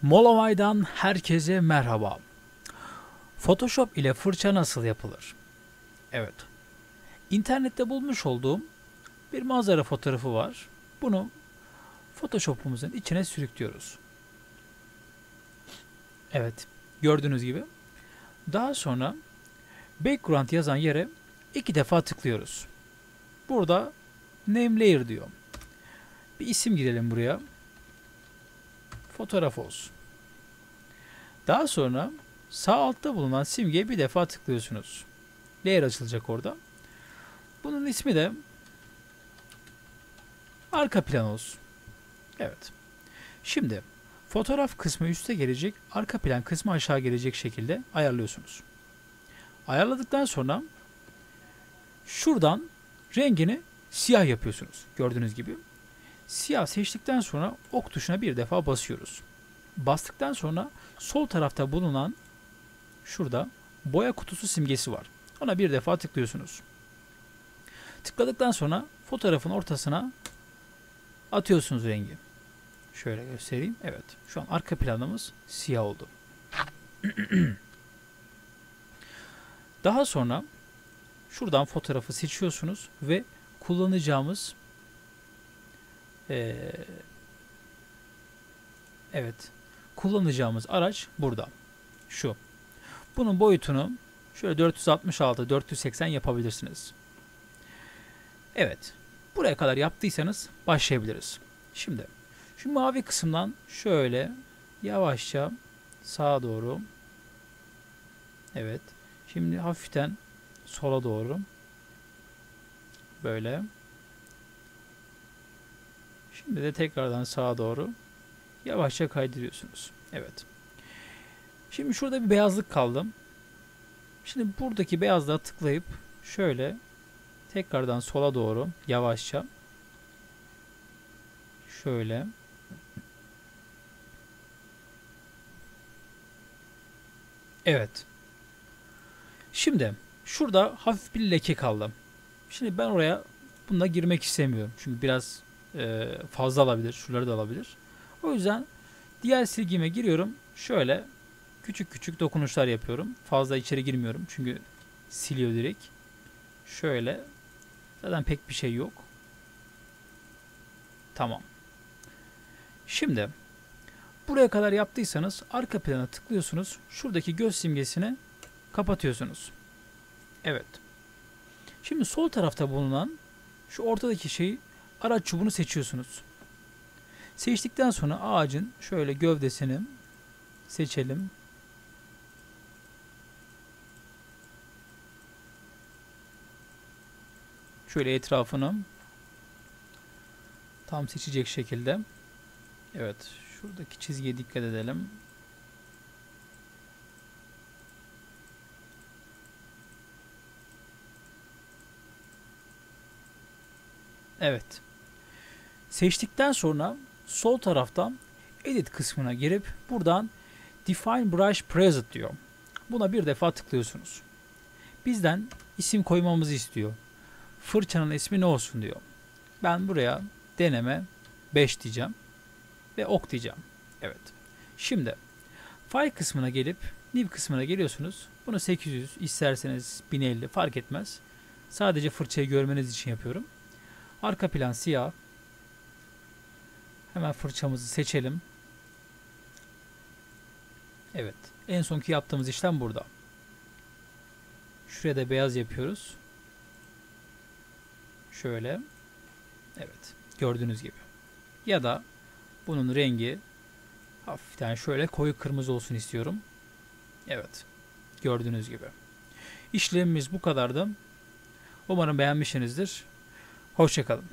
Molovay'dan herkese merhaba. Photoshop ile fırça nasıl yapılır? Evet. İnternette bulmuş olduğum bir manzara fotoğrafı var. Bunu Photoshop'umuzun içine sürüklüyoruz. Evet. Gördüğünüz gibi. Daha sonra background yazan yere 2 defa tıklıyoruz. Burada name layer diyor. Bir isim girelim buraya. Fotoğraf olsun. Daha sonra sağ altta bulunan simgeye bir defa tıklıyorsunuz. Layer açılacak orada. Bunun ismi de arka plan olsun. Evet. Şimdi fotoğraf kısmı üste gelecek, arka plan kısmı aşağı gelecek şekilde ayarlıyorsunuz. Ayarladıktan sonra şuradan rengini siyah yapıyorsunuz. Gördüğünüz gibi. Siyah seçtikten sonra ok tuşuna bir defa basıyoruz. Bastıktan sonra sol tarafta bulunan şurada boya kutusu simgesi var. Ona bir defa tıklıyorsunuz. Tıkladıktan sonra fotoğrafın ortasına atıyorsunuz rengi. Şöyle göstereyim. Evet. Şu an arka planımız siyah oldu. Daha sonra şuradan fotoğrafı seçiyorsunuz ve kullanacağımız kullanacağımız araç burada. Şu. Bunun boyutunu şöyle 466-480 yapabilirsiniz. Evet. Buraya kadar yaptıysanız başlayabiliriz. Şimdi şu mavi kısımdan şöyle yavaşça sağa doğru. Evet. Şimdi hafiften sola doğru. Böyle. Şimdi de tekrardan sağa doğru yavaşça kaydırıyorsunuz. Evet. Şimdi şurada bir beyazlık kaldı. Şimdi buradaki beyazlığa tıklayıp şöyle tekrardan sola doğru yavaşça şöyle evet. Şimdi şurada hafif bir leke kaldı. Şimdi ben oraya bununla girmek istemiyorum. Çünkü biraz fazla alabilir. Şuraları da alabilir. O yüzden diğer silgime giriyorum. Şöyle küçük küçük dokunuşlar yapıyorum. Fazla içeri girmiyorum. Çünkü siliyor direkt. Şöyle. Zaten pek bir şey yok. Tamam. Şimdi buraya kadar yaptıysanız arka plana tıklıyorsunuz. Şuradaki göz simgesini kapatıyorsunuz. Evet. Şimdi sol tarafta bulunan şu ortadaki şeyi araç çubuğunu seçiyorsunuz. Seçtikten sonra ağacın şöyle gövdesini seçelim. Şöyle etrafını tam seçecek şekilde. Evet. Şuradaki çizgiye dikkat edelim. Evet. Seçtikten sonra sol taraftan Edit kısmına girip buradan Define Brush Preset diyor. Buna bir defa tıklıyorsunuz. Bizden isim koymamızı istiyor. Fırçanın ismi ne olsun diyor. Ben buraya deneme 5 diyeceğim. Ve ok diyeceğim. Evet. Şimdi file kısmına gelip new kısmına geliyorsunuz. Bunu 800 isterseniz 1050 fark etmez. Sadece fırçayı görmeniz için yapıyorum. Arka plan siyah. Hemen fırçamızı seçelim. Evet. En sonki yaptığımız işlem burada. Şuraya da beyaz yapıyoruz. Şöyle. Evet. Gördüğünüz gibi. Ya da bunun rengi hafiften şöyle koyu kırmızı olsun istiyorum. Evet. Gördüğünüz gibi. İşlemimiz bu kadardı. Umarım beğenmişsinizdir. Hoşça kalın.